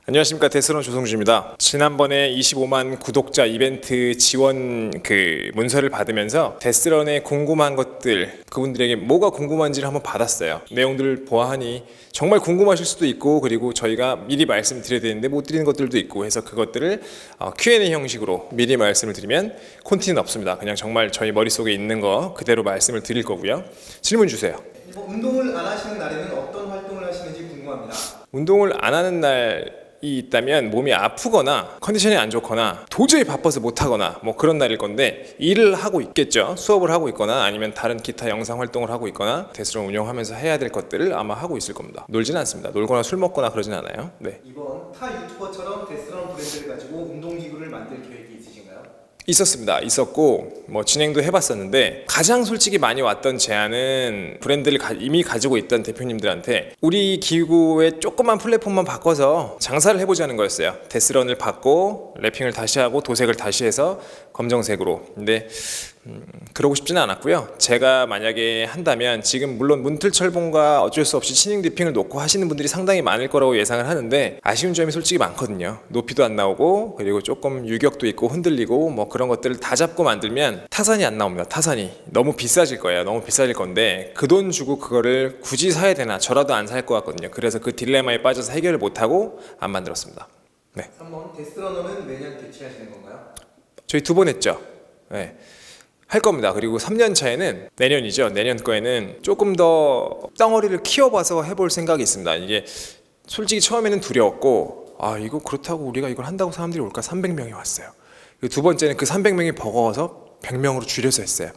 안녕하십니까, 데스론 조성주입니다. 지난번에 25만 구독자 이벤트 지원 문서를 받으면서 데스런에 궁금한 것들, 그분들에게 뭐가 궁금한지를 한번 받았어요. 내용들을 보아하니 정말 궁금하실 수도 있고, 그리고 저희가 미리 말씀드려야 되는데 못 드리는 것들도 있고 해서 그것들을 Q&A 형식으로 미리 말씀을 드리면 콘티는 없습니다. 그냥 정말 저희 머릿속에 있는 거 그대로 말씀을 드릴 거고요. 질문 주세요. 운동을 안 하시는 날에는 어떤 활동을 하시는지 궁금합니다. 운동을 안 하는 날이 있다면 몸이 아프거나 컨디션이 안 좋거나 도저히 바빠서 못하거나 뭐 그런 날일 건데, 일을 하고 있겠죠. 수업을 하고 있거나 아니면 다른 기타 영상 활동을 하고 있거나 데스런 운영하면서 해야 될 것들을 아마 하고 있을 겁니다. 놀지는 않습니다. 놀거나 술 먹거나 그러진 않아요. 네. 이번 타 유튜버처럼 데스런 브랜드를 가지고 운동기구를 만들 계획이 있으신가요? 있었습니다. 있었고 뭐 진행도 해봤었는데, 가장 솔직히 많이 왔던 제안은 브랜드를 이미 가지고 있던 대표님들한테 우리 기구의 조그만 플랫폼만 바꿔서 장사를 해보자는 거였어요. 데스런을 받고 랩핑을 다시 하고 도색을 다시 해서 검정색으로. 근데 그러고 싶지는 않았고요. 제가 만약에 한다면 지금 물론 문틀철봉과 어쩔 수 없이 치닝 디핑을 놓고 하시는 분들이 상당히 많을 거라고 예상을 하는데, 아쉬운 점이 솔직히 많거든요. 높이도 안 나오고, 그리고 조금 유격도 있고 흔들리고 뭐 그런 것들을 다 잡고 만들면 타산이 안 나옵니다. 타산이 너무 비싸질 거예요. 너무 비싸질 건데 그 돈 주고 그거를 굳이 사야 되나, 저라도 안 살 것 같거든요. 그래서 그 딜레마에 빠져서 해결을 못하고 안 만들었습니다. 네. 3번 데스런어는 매년 개최하시는 건가요? 저희 2번 했죠. 네. 할 겁니다. 그리고 3년 차에는, 내년이죠. 내년 거에는 조금 더 덩어리를 키워봐서 해볼 생각이 있습니다. 이게 솔직히 처음에는 두려웠고, 이거 그렇다고 우리가 이걸 한다고 사람들이 올까? 300명이 왔어요. 두 번째는 그 300명이 버거워서 100명으로 줄여서 했어요.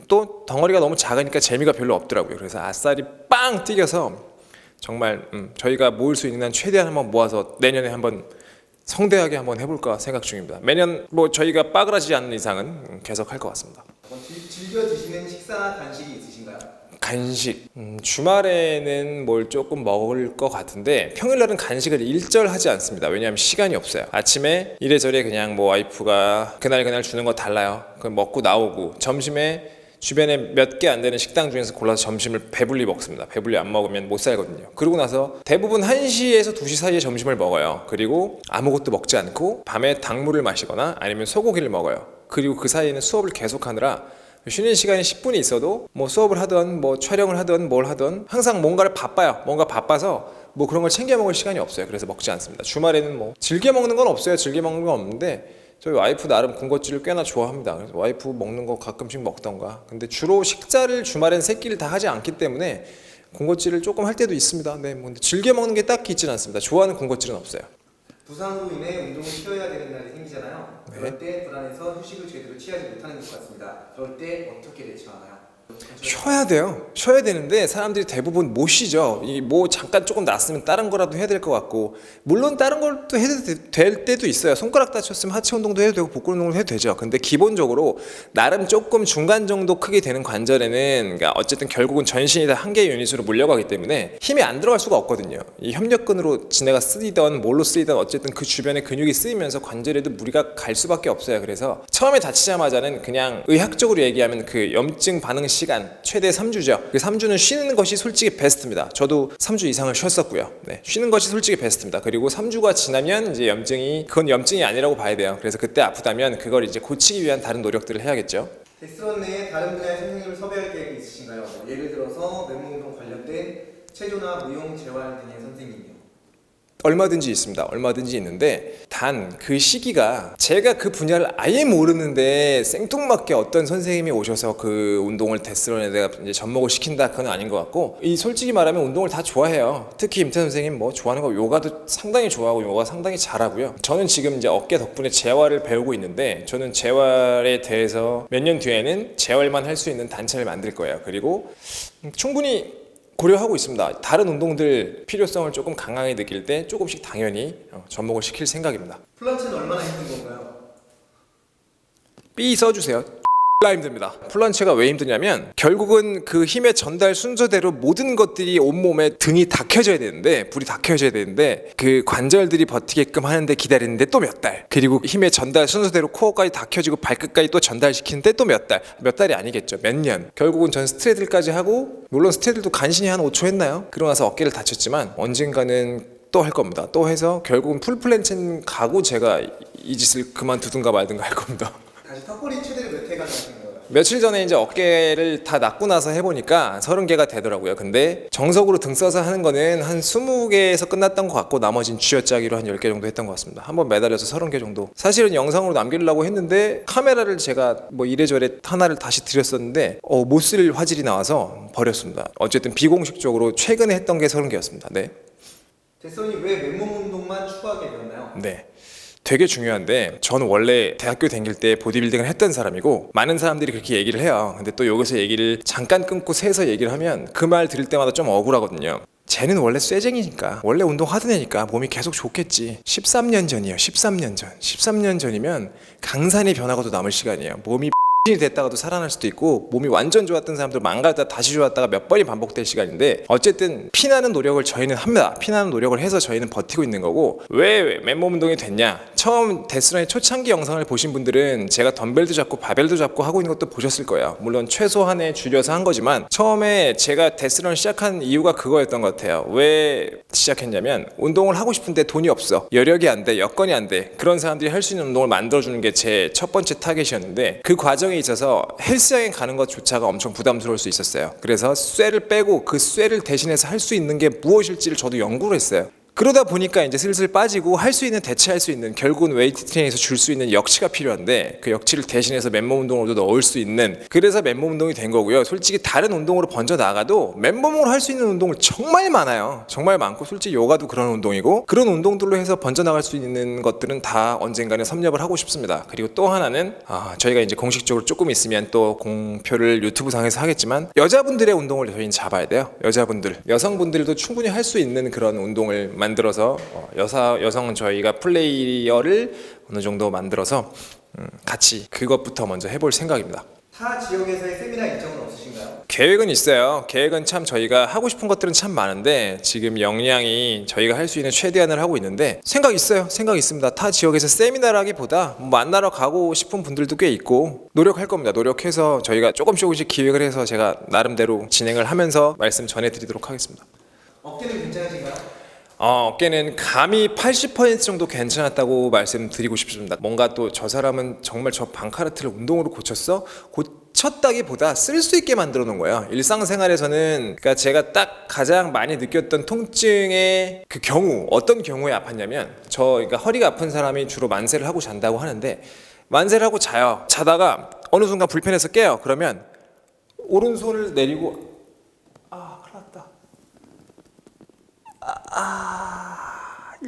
또 덩어리가 너무 작으니까 재미가 별로 없더라고요. 그래서 아싸리 빵 튀겨서 정말 저희가 모을 수 있는 한 최대한 한번 모아서 내년에 한번 성대하게 한번 해볼까 생각 중입니다. 매년 뭐 저희가 빠그라지지 않는 이상은 계속 할 것 같습니다. 즐겨 드시는 식사나 간식이 있으신가요? 간식, 주말에는 뭘 조금 먹을 것 같은데 평일날은 간식을 일절하지 않습니다. 왜냐하면 시간이 없어요. 아침에 이래저래 그냥 뭐 와이프가 그날 주는 거 달라요. 그럼 먹고 나오고, 점심에 주변에 몇 개 안 되는 식당 중에서 골라서 점심을 배불리 먹습니다. 배불리 안 먹으면 못 살거든요. 그러고 나서 대부분 1시에서 2시 사이에 점심을 먹어요. 그리고 아무것도 먹지 않고 밤에 닭물을 마시거나 아니면 소고기를 먹어요. 그리고 그 사이에는 수업을 계속하느라 쉬는 시간이 10분이 있어도 뭐 수업을 하든 뭐 촬영을 하든 뭘 하든 항상 뭔가를 바빠요. 뭔가 바빠서 뭐 그런 걸 챙겨 먹을 시간이 없어요. 그래서 먹지 않습니다. 주말에는 뭐 즐겨 먹는 건 없어요. 즐겨 먹는 건 없는데 저희 와이프 나름 군것질을 꽤나 좋아합니다. 그래서 와이프 먹는 거 가끔씩 먹던가. 근데 주로 식사를 주말엔 세 끼를 다 하지 않기 때문에 군것질을 조금 할 때도 있습니다. 네, 뭐 근데 즐겨 먹는 게 딱히 있지는 않습니다. 좋아하는 군것질은 없어요. 부상으로 인해 운동을 쉬어야 되는 날이 생기잖아요. 네. 그럴 때 불안해서 휴식을 제대로 취하지 못하는 것 같습니다. 그럴 때 어떻게 대처하나요? 쉬어야 돼요. 쉬어야 되는데 사람들이 대부분 못 쉬죠. 뭐 잠깐 조금 났으면 다른 거라도 해야 될 것 같고, 물론 다른 것도 해도 될 때도 있어요. 손가락 다쳤으면 하체 운동도 해도 되고 복근 운동도 해도 되죠. 근데 기본적으로 나름 조금 중간 정도 크게 되는 관절에는, 그러니까 어쨌든 결국은 전신이 다 한 개의 유닛으로 물려가기 때문에 힘이 안 들어갈 수가 없거든요. 이 협력근으로 지네가 쓰이던 뭘로 쓰이던 어쨌든 그 주변에 근육이 쓰이면서 관절에도 무리가 갈 수밖에 없어요. 그래서 처음에 다치자마자는 그냥 의학적으로 얘기하면 그 염증 반응 시간 최대 3주죠. 그 3주는 쉬는 것이 솔직히 베스트입니다. 저도 3주 이상을 쉬었었고요. 네, 쉬는 것이 솔직히 베스트입니다. 그리고 3주가 지나면 이제 그건 염증이 아니라고 봐야 돼요. 그래서 그때 아프다면 그걸 이제 고치기 위한 다른 노력들을 해야겠죠. 데스런 내에 다른 분야의 선생님을 섭외할 계획이 있으신가요? 예를 들어서 맨몸운동 관련된 체조나 무용, 재활 등의 선생님이요. 얼마든지 있습니다. 얼마든지 있는데 단 그 시기가, 제가 그 분야를 아예 모르는데 생뚱맞게 어떤 선생님이 오셔서 그 운동을 데스런에 내가 이제 접목을 시킨다, 그건 아닌 것 같고, 이 솔직히 말하면 운동을 다 좋아해요. 특히 임태 선생님 뭐 좋아하는 거 요가도 상당히 좋아하고 요가 상당히 잘하고요. 저는 지금 이제 어깨 덕분에 재활을 배우고 있는데, 저는 재활에 대해서 몇 년 뒤에는 재활만 할 수 있는 단체를 만들 거예요. 그리고 충분히 고려하고 있습니다. 다른 운동들 필요성을 조금 강하게 느낄 때 조금씩 당연히 접목을 시킬 생각입니다. 플란체는 얼마나 힘든 건가요? B 써주세요. 힘듭니다. 플란체가 왜 힘드냐면 결국은 그 힘의 전달 순서대로 모든 것들이 온몸에 등이 다 켜져야 되는데, 불이 다 켜져야 되는데, 그 관절들이 버티게끔 하는데 기다리는데 또 몇 달, 그리고 힘의 전달 순서대로 코어까지 다 켜지고 발끝까지 또 전달시키는데 또 몇 달이 아니겠죠. 몇 년. 결국은 전 스트레들까지 하고, 물론 스트레들도 간신히 한 5초 했나요? 그러고 나서 어깨를 다쳤지만 언젠가는 또 할 겁니다. 또 해서 결국은 풀플랜첸 가고 제가 이 짓을 그만두든가 말든가 할 겁니다. 다시 턱걸이 최대로 몇 회가 되신 거예요? 며칠 전에 이제 어깨를 다 낫고 나서 해보니까 30개가 되더라고요. 근데 정석으로 등 써서 하는 거는 한 20개에서 끝났던 것 같고 나머지는 쥐어짜기로 한 10개 정도 했던 것 같습니다. 한번 매달려서 30개 정도. 사실은 영상으로 남기려고 했는데 카메라를 제가 뭐 이래저래 하나를 다시 드렸었는데 못 쓸 화질이 나와서 버렸습니다. 어쨌든 비공식적으로 최근에 했던 게 30개였습니다. 네. 대선이 왜 맨몸 운동만 추구하게 되었나요? 네. 되게 중요한데 저는 원래 대학교 다닐 때 보디빌딩을 했던 사람이고 많은 사람들이 그렇게 얘기를 해요. 근데 또 여기서 얘기를 잠깐 끊고 세서 얘기를 하면 그 말 들을 때마다 좀 억울하거든요. 쟤는 원래 쇠쟁이니까 원래 운동 하던 애니까 몸이 계속 좋겠지. 13년 전이에요. 13년 전. 13년 전이면 강산이 변하고도 남을 시간이에요. 몸이 이 됐다가도 살아날 수도 있고 몸이 완전 좋았던 사람들 망가졌다 다시 좋았다가 몇 번이 반복될 시간인데 어쨌든 피나는 노력을 저희는 합니다. 피나는 노력을 해서 저희는 버티고 있는 거고 왜 맨몸 운동이 됐냐? 처음 데스런의 초창기 영상을 보신 분들은 제가 덤벨도 잡고 바벨도 잡고 하고 있는 것도 보셨을 거예요. 물론 최소한의 줄여서 한 거지만 처음에 제가 데스런을 시작한 이유가 그거였던 것 같아요. 왜 시작했냐면 운동을 하고 싶은데 돈이 없어. 여력이 안 돼. 여건이 안 돼. 그런 사람들이 할 수 있는 운동을 만들어주는 게 제 첫 번째 타겟이었는데 그 과정에 있어서 헬스장에 가는 것조차가 엄청 부담스러울 수 있었어요. 그래서 쇠를 빼고 그 쇠를 대신해서 할 수 있는 게 무엇일지를 저도 연구를 했어요. 그러다 보니까 이제 슬슬 빠지고 할 수 있는 대체할 수 있는 결국은 웨이트 트레이닝에서 줄 수 있는 역치가 필요한데 그 역치를 대신해서 맨몸 운동으로도 넣을 수 있는 그래서 맨몸 운동이 된 거고요. 솔직히 다른 운동으로 번져 나가도 맨몸으로 할 수 있는 운동을 정말 많아요. 정말 많고 솔직히 요가도 그런 운동이고 그런 운동들로 해서 번져 나갈 수 있는 것들은 다 언젠가는 섭렵을 하고 싶습니다. 그리고 또 하나는 저희가 이제 공식적으로 조금 있으면 또 공표를 유튜브 상에서 하겠지만 여자분들의 운동을 저희는 잡아야 돼요. 여자분들, 여성분들도 충분히 할 수 있는 그런 운동을 만들어서 여성은 저희가 플레이어를 어느 정도 만들어서 같이 그것부터 먼저 해볼 생각입니다. 타 지역에서의 세미나 일정은 없으신가요? 계획은 있어요. 계획은 참 저희가 하고 싶은 것들은 참 많은데 지금 역량이 저희가 할 수 있는 최대한을 하고 있는데 생각 있어요. 생각 있습니다. 타 지역에서 세미나라기보다 만나러 가고 싶은 분들도 꽤 있고 노력할 겁니다. 노력해서 저희가 조금씩 기획을 해서 제가 나름대로 진행을 하면서 말씀 전해드리도록 하겠습니다. 어깨는 괜찮으신가요? 어깨는 감히 80% 정도 괜찮았다고 말씀드리고 싶습니다. 뭔가 또 저 사람은 정말 저 방카르트를 운동으로 고쳤어? 고쳤다기보다 쓸 수 있게 만들어 놓은 거예요. 일상생활에서는 그러니까 제가 딱 가장 많이 느꼈던 통증의 그 경우 어떤 경우에 아팠냐면 그러니까 허리가 아픈 사람이 주로 만세를 하고 잔다고 하는데 만세를 하고 자요. 자다가 어느 순간 불편해서 깨요. 그러면 오른손을 내리고 큰일 났다.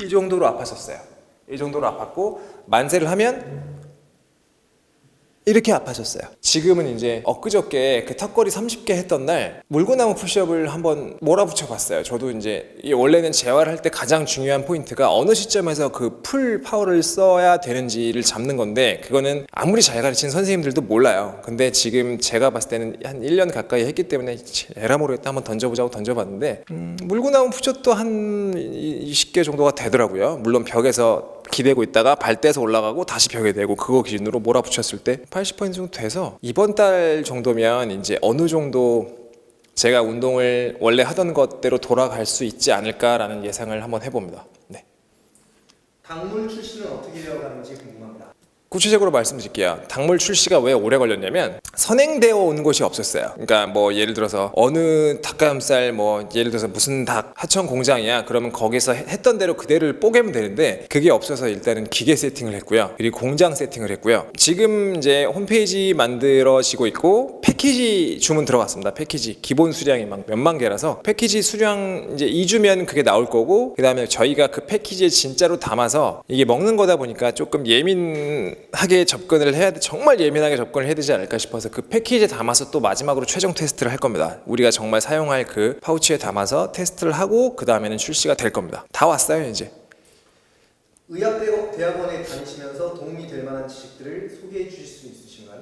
이 정도로 아팠었어요. 이 정도로 아팠고 만세를 하면 이렇게 아파졌어요. 지금은 이제 엊그저께 그 턱걸이 30개 했던 날 물구나무 푸시업을 한번 몰아붙여 봤어요. 저도 이제 원래는 재활을 할 때 가장 중요한 포인트가 어느 시점에서 그 풀 파워를 써야 되는지를 잡는 건데 그거는 아무리 잘 가르친 선생님들도 몰라요. 근데 지금 제가 봤을 때는 한 1년 가까이 했기 때문에 에라 모르겠다 한번 던져보자고 던져봤는데 물구나무 푸시업도 한 20개 정도가 되더라고요. 물론 벽에서 기대고 있다가 발 떼서 올라가고 다시 벽에 대고 그거 기준으로 몰아붙였을 때 80% 정도 돼서 이번 달 정도면 이제 어느 정도 제가 운동을 원래 하던 것대로 돌아갈 수 있지 않을까라는 예상을 한번 해봅니다. 네. 당물 출시는 어떻게 되어가는지 궁금합니다. 구체적으로 말씀드릴게요. 당물 출시가 왜 오래 걸렸냐면 선행되어 온 것이 없었어요. 그러니까 뭐 예를 들어서 어느 닭가슴살 뭐 예를 들어서 무슨 닭 하청 공장이야. 그러면 거기서 했던 대로 그대로 뽀개면 되는데 그게 없어서 일단은 기계 세팅을 했고요. 그리고 공장 세팅을 했고요. 지금 이제 홈페이지 만들어지고 있고 패키지 주문 들어갔습니다. 패키지 기본 수량이 막 몇만 개라서 패키지 수량 이제 2주면 그게 나올 거고 그다음에 저희가 그 패키지에 진짜로 담아서 이게 먹는 거다 보니까 조금 예민하게 접근을 해야 돼. 정말 예민하게 접근을 해야 되지 않을까 싶어서 그 패키지에 담아서 또 마지막으로 최종 테스트를 할 겁니다. 우리가 정말 사용할 그 파우치에 담아서 테스트를 하고 그 다음에는 출시가 될 겁니다. 다 왔어요 이제. 의학대학원에 다니시면서 도움이 될 만한 지식들을 소개해 주실 수 있으신가요?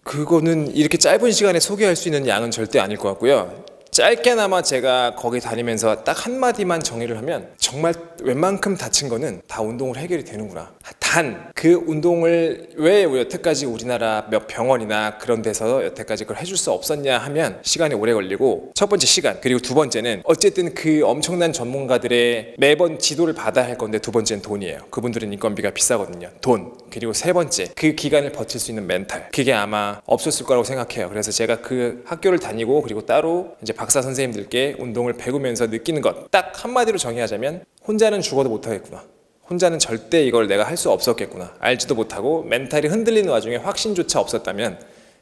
그거는 이렇게 짧은 시간에 소개할 수 있는 양은 절대 아닐 것 같고요. 짧게나마 제가 거기 다니면서 딱 한마디만 정의를 하면 정말 웬만큼 다친 거는 다 운동을 해결이 되는구나. 단 그 운동을 왜 여태까지 우리나라 몇 병원이나 그런 데서 여태까지 그걸 해줄 수 없었냐 하면 시간이 오래 걸리고, 첫 번째 시간, 그리고 두 번째는 어쨌든 그 엄청난 전문가들의 매번 지도를 받아야 할 건데, 두 번째는 돈이에요. 그분들은 인건비가 비싸거든요. 돈. 그리고 세 번째, 그 기간을 버틸 수 있는 멘탈. 그게 아마 없었을 거라고 생각해요. 그래서 제가 그 학교를 다니고 그리고 따로 이제 박사 선생님들께 운동을 배우면서 느끼는 것, 딱 한마디로 정의하자면 혼자는 죽어도 못하겠구나. 혼자는 절대 이걸 내가 할 수 없었겠구나. 알지도 못하고 멘탈이 흔들리는 와중에 확신조차 없었다면,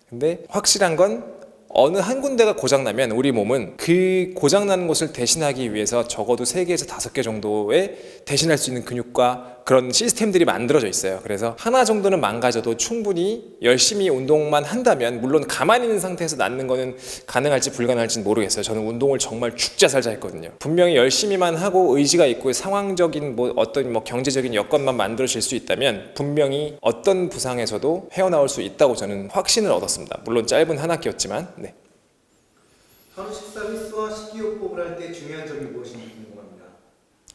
근데 확실한 건 어느 한 군데가 고장나면 우리 몸은 그 고장나는 곳을 대신하기 위해서 적어도 3개에서 5개 정도의 대신할 수 있는 근육과 그런 시스템들이 만들어져 있어요. 그래서 하나 정도는 망가져도 충분히 열심히 운동만 한다면, 물론 가만히 있는 상태에서 낫는 거는 가능할지 불가능할지는 모르겠어요. 저는 운동을 정말 죽자 살자 했거든요. 분명히 열심히만 하고 의지가 있고 상황적인 어떤 경제적인 여건만 만들어질 수 있다면 분명히 어떤 부상에서도 헤어나올 수 있다고 저는 확신을 얻었습니다. 물론 짧은 한 학기였지만. 네. 하루 식사 횟수와 식이요법을 할 때 중요한 점이 무엇인지 궁금합니다.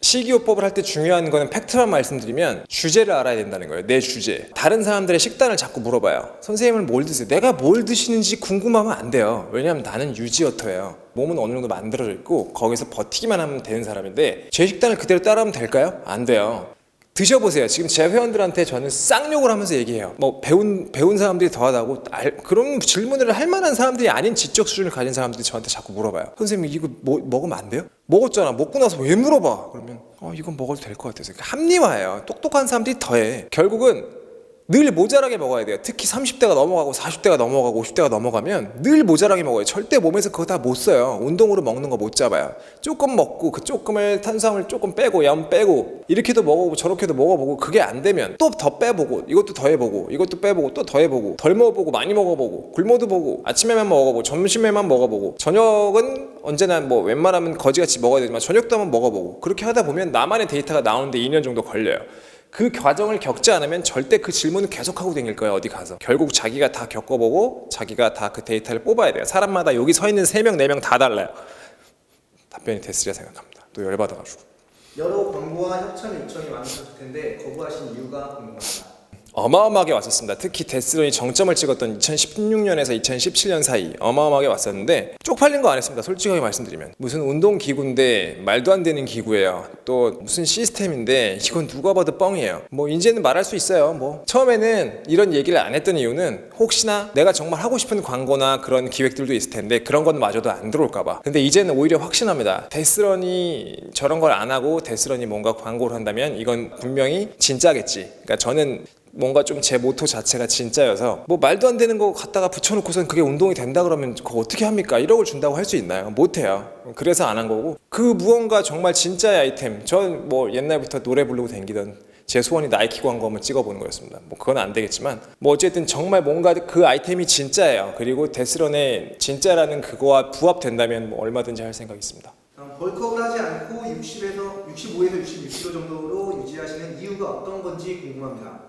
식이요법을 할 때 중요한 거는 팩트만 말씀드리면 주제를 알아야 된다는 거예요. 내 주제. 다른 사람들의 식단을 자꾸 물어봐요. 선생님은 뭘 드세요? 내가 뭘 드시는지 궁금하면 안 돼요. 왜냐하면 나는 유지어터예요. 몸은 어느 정도 만들어져 있고 거기서 버티기만 하면 되는 사람인데, 제 식단을 그대로 따라하면 될까요? 안 돼요. 드셔보세요. 지금 제 회원들한테 저는 쌍욕을 하면서 얘기해요. 배운 사람들이 더하다고. 그런 질문을 할 만한 사람들이 아닌 지적 수준을 가진 사람들이 저한테 자꾸 물어봐요. 선생님 이거 먹으면 안 돼요? 먹었잖아. 먹고 나서 왜 물어봐? 그러면 이건 먹어도 될 것 같아서. 합리화예요. 똑똑한 사람들이 더해. 결국은 늘 모자라게 먹어야 돼요. 특히 30대가 넘어가고 40대가 넘어가고 50대가 넘어가면 늘 모자라게 먹어요. 절대 몸에서 그거 다 못 써요. 운동으로 먹는 거 못 잡아요. 조금 먹고 그 조금을 탄수화물 조금 빼고 염 빼고 이렇게도 먹어보고 저렇게도 먹어보고, 그게 안 되면 또 더 빼보고 이것도 더 해보고 이것도 빼보고 또 더 해보고, 덜 먹어보고 많이 먹어보고 굶어도 보고 아침에만 먹어보고 점심에만 먹어보고 저녁은 언제나 웬만하면 거지같이 먹어야 되지만 저녁도 한번 먹어보고, 그렇게 하다 보면 나만의 데이터가 나오는데 2년 정도 걸려요. 그 과정을 겪지 않으면 절대 그 질문을 계속하고 다닐 거예요. 어디 가서 결국 자기가 다 겪어보고 자기가 다 그 데이터를 뽑아야 돼요. 사람마다 여기 서 있는 3명 4명 다 달라요. 답변이 됐으리라 생각합니다. 또 열받아가지고. 여러 광고와 협찬 요청이 많으셨을 텐데 거부하신 이유가 궁금합니다. 어마어마하게 왔었습니다. 특히 데스론이 정점을 찍었던 2016년에서 2017년 사이 어마어마하게 왔었는데 쪽팔린 거 안 했습니다. 솔직하게 말씀드리면 무슨 운동기구인데 말도 안 되는 기구예요. 또 무슨 시스템인데 이건 누가 봐도 뻥이에요. 이제는 말할 수 있어요. 처음에는 이런 얘기를 안 했던 이유는 혹시나 내가 정말 하고 싶은 광고나 그런 기획들도 있을 텐데 그런 건 마저도 안 들어올까 봐. 근데 이제는 오히려 확신합니다. 데스런이 저런 걸 안 하고 데스런이 뭔가 광고를 한다면 이건 분명히 진짜겠지. 그러니까 저는 뭔가 좀 제 모토 자체가 진짜여서 말도 안 되는 거 갖다가 붙여놓고선 그게 운동이 된다 그러면 그거 어떻게 합니까? 1억을 준다고 할 수 있나요? 못해요. 그래서 안 한 거고, 그 무언가 정말 진짜의 아이템, 전 옛날부터 노래 부르고 다니던 제 소원이 나이키 광고 한번 찍어보는 거였습니다. 그건 안 되겠지만 어쨌든 정말 뭔가 그 아이템이 진짜예요. 그리고 데스런의 진짜라는 그거와 부합된다면 얼마든지 할 생각이 있습니다. 벌크업을 하지 않고 65에서 66kg 정도로 유지하시는 이유가 어떤 건지 궁금합니다.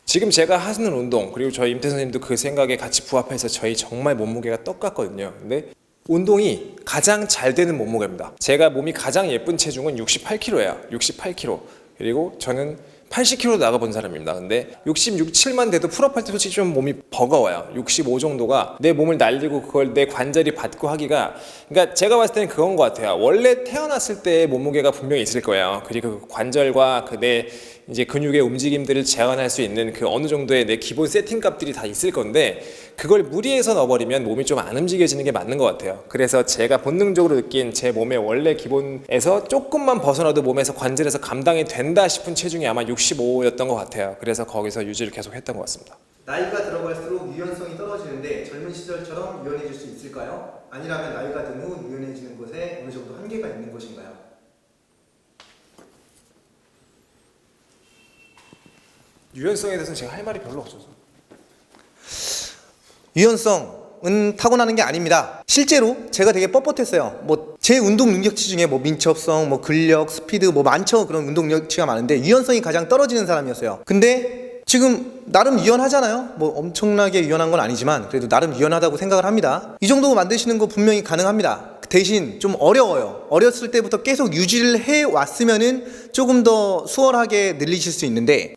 지금 제가 하시는 운동, 그리고 저희 임태 선생님도 그 생각에 같이 부합해서 저희 정말 몸무게가 똑같거든요. 근데 운동이 가장 잘 되는 몸무게입니다. 제가 몸이 가장 예쁜 체중은 68kg예요. 68kg. 그리고 저는 80kg 나가본 사람입니다. 근데 66, 7만 돼도 풀업할 때 솔직히 좀 몸이 버거워요. 65 정도가 내 몸을 날리고 그걸 내 관절이 받고 하기가, 그러니까 제가 봤을 때는 그건 것 같아요. 원래 태어났을 때의 몸무게가 분명히 있을 거예요. 그리고 그 관절과 그 내 이제 근육의 움직임들을 제한할 수 있는 그 어느 정도의 내 기본 세팅 값들이 다 있을 건데, 그걸 무리해서 넣어버리면 몸이 좀 안 움직여지는 게 맞는 것 같아요. 그래서 제가 본능적으로 느낀 제 몸의 원래 기본에서 조금만 벗어나도 몸에서 관절에서 감당이 된다 싶은 체중이 아마 65였던 것 같아요. 그래서 거기서 유지를 계속 했던 것 같습니다. 나이가 들어갈수록 유연성이 떨어지는데 젊은 시절처럼 유연해질 수 있을까요? 아니라면 나이가 든 후 유연해지는 것에 어느 정도 한계가 있는 것인가요? 유연성에 대해서는 제가 할 말이 별로 없어서. 유연성은 타고나는 게 아닙니다. 실제로 제가 되게 뻣뻣했어요. 제 운동 능력치 중에 민첩성, 근력, 스피드 많죠. 그런 운동 능력치가 많은데 유연성이 가장 떨어지는 사람이었어요. 근데 지금 나름 유연하잖아요. 뭐 엄청나게 유연한 건 아니지만 그래도 나름 유연하다고 생각을 합니다. 이 정도 만드시는 거 분명히 가능합니다. 대신 좀 어려워요. 어렸을 때부터 계속 유지를 해 왔으면은 조금 더 수월하게 늘리실 수 있는데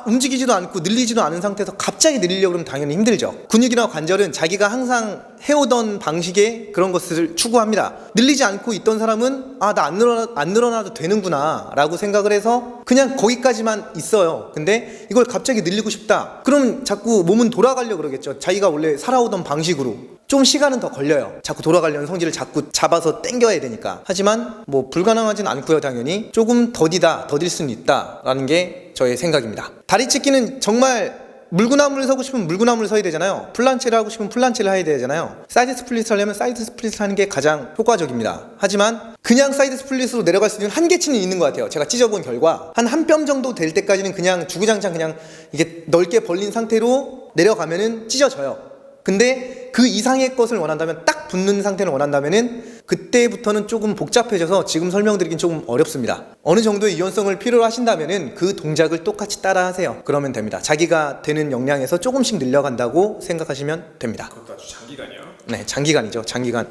움직이지도 않고 늘리지도 않은 상태에서 갑자기 늘리려고 그러면 당연히 힘들죠. 근육이나 관절은 자기가 항상 해오던 방식의 그런 것을 추구합니다. 늘리지 않고 있던 사람은 나 안 늘어나도 되는구나 라고 생각을 해서 그냥 거기까지만 있어요. 근데 이걸 갑자기 늘리고 싶다. 그럼 자꾸 몸은 돌아가려고 그러겠죠. 자기가 원래 살아오던 방식으로. 좀 시간은 더 걸려요. 자꾸 돌아가려는 성질을 자꾸 잡아서 당겨야 되니까. 하지만 뭐 불가능하진 않고요. 당연히 조금 더딜 수는 있다라는 게 저의 생각입니다. 다리 찢기는 정말 물구나무를 서고 싶으면 물구나무를 서야 되잖아요. 플란체를 하고 싶으면 플란체를 해야 되잖아요. 사이드 스플릿을 하려면 사이드 스플릿을 하는 게 가장 효과적입니다. 하지만 그냥 사이드 스플릿으로 내려갈 수 있는 한계치는 있는 것 같아요. 제가 찢어본 결과 한 뼘 정도 될 때까지는 그냥 주구장창 그냥 이게 넓게 벌린 상태로 내려가면은 찢어져요. 근데 그 이상의 것을 원한다면, 딱 붙는 상태를 원한다면은 그때부터는 조금 복잡해져서 지금 설명드리긴 조금 어렵습니다. 어느 정도의 유연성을 필요로 하신다면은 그 동작을 똑같이 따라 하세요. 그러면 됩니다. 자기가 되는 역량에서 조금씩 늘려간다고 생각하시면 됩니다. 그것도 아주 장기간이요. 네, 장기간이죠. 장기간.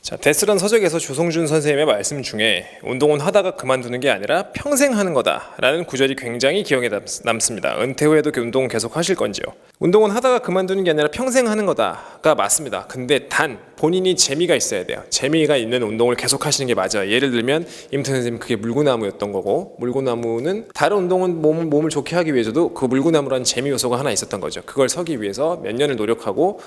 자, 데스런 서적에서 조성준 선생님의 말씀 중에 운동은 하다가 그만두는 게 아니라 평생 하는 거다라는 구절이 굉장히 기억에 남습니다. 은퇴 후에도 운동 계속 하실 건지요? 운동은 하다가 그만두는 게 아니라 평생 하는 거다가 맞습니다. 근데 단 본인이 재미가 있어야 돼요. 재미가 있는 운동을 계속 하시는 게 맞아요. 예를 들면 임태 선생님 그게 물구나무였던 거고, 물구나무는 다른 운동은 몸을 좋게 하기 위해서도 그 물구나무라는 재미 요소가 하나 있었던 거죠. 그걸 서기 위해서 몇 년을 노력하고,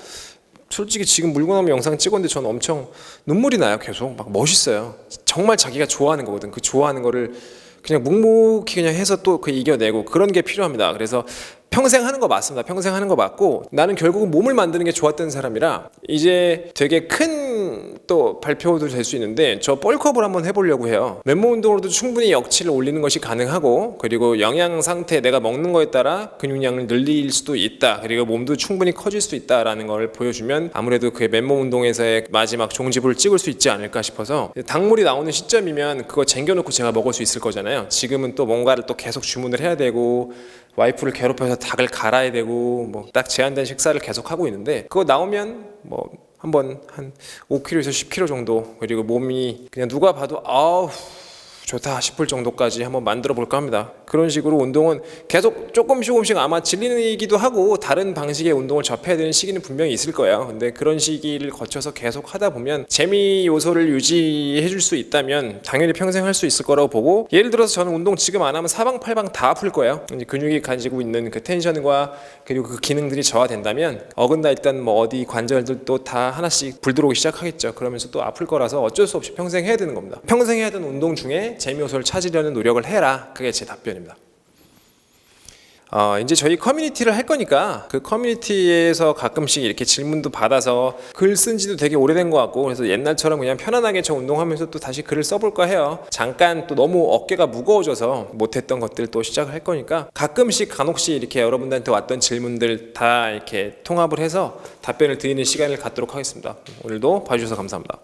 솔직히 지금 물구나무 영상 찍었는데 저는 엄청 눈물이 나요. 계속 막 멋있어요. 정말 자기가 좋아하는 거거든. 그 좋아하는 거를 그냥 묵묵히 그냥 해서 또 그 이겨내고, 그런 게 필요합니다. 그래서 평생 하는 거 맞습니다. 평생 하는 거 맞고, 나는 결국은 몸을 만드는 게 좋았던 사람이라 이제 되게 큰 또 발표도 될 수 있는데, 저 벌크업을 한번 해보려고 해요. 맨몸 운동으로도 충분히 역치를 올리는 것이 가능하고, 그리고 영양 상태, 내가 먹는 거에 따라 근육량을 늘릴 수도 있다, 그리고 몸도 충분히 커질 수 있다라는 걸 보여주면 아무래도 그 맨몸 운동에서의 마지막 종지부를 찍을 수 있지 않을까 싶어서, 작물이 나오는 시점이면 그거 쟁겨놓고 제가 먹을 수 있을 거잖아요. 지금은 또 뭔가를 또 계속 주문을 해야 되고, 와이프를 괴롭혀서 닭을 갈아야 되고, 뭐 딱 제한된 식사를 계속 하고 있는데, 그거 나오면 뭐 한번 한 5kg에서 10kg 정도, 그리고 몸이 그냥 누가 봐도 아우 좋다 싶을 정도까지 한번 만들어 볼까 합니다. 그런 식으로 운동은 계속 조금씩 아마 질리기도 하고 다른 방식의 운동을 접해야 되는 시기는 분명히 있을 거예요. 근데 그런 시기를 거쳐서 계속 하다 보면 재미 요소를 유지해 줄 수 있다면 당연히 평생 할 수 있을 거라고 보고, 예를 들어서 저는 운동 지금 안 하면 사방팔방 다 아플 거예요. 이제 근육이 가지고 있는 그 텐션과 그리고 그 기능들이 저하된다면 어긋나 일단 뭐 어디 관절들도 다 하나씩 불 들어오기 시작하겠죠. 그러면서 또 아플 거라서 어쩔 수 없이 평생 해야 되는 겁니다. 평생 해야 되는 운동 중에 재미 요소를 찾으려는 노력을 해라. 그게 제 답변입니다. 이제 저희 커뮤니티를 할 거니까 그 커뮤니티에서 가끔씩 이렇게 질문도 받아서 글 쓴 지도 되게 오래된 것 같고, 그래서 옛날처럼 그냥 편안하게 저 운동하면서 또 다시 글을 써볼까 해요. 잠깐 또 너무 어깨가 무거워져서 못했던 것들 또 시작을 할 거니까 가끔씩 간혹씩 이렇게 여러분들한테 왔던 질문들 다 이렇게 통합을 해서 답변을 드리는 시간을 갖도록 하겠습니다. 오늘도 봐주셔서 감사합니다.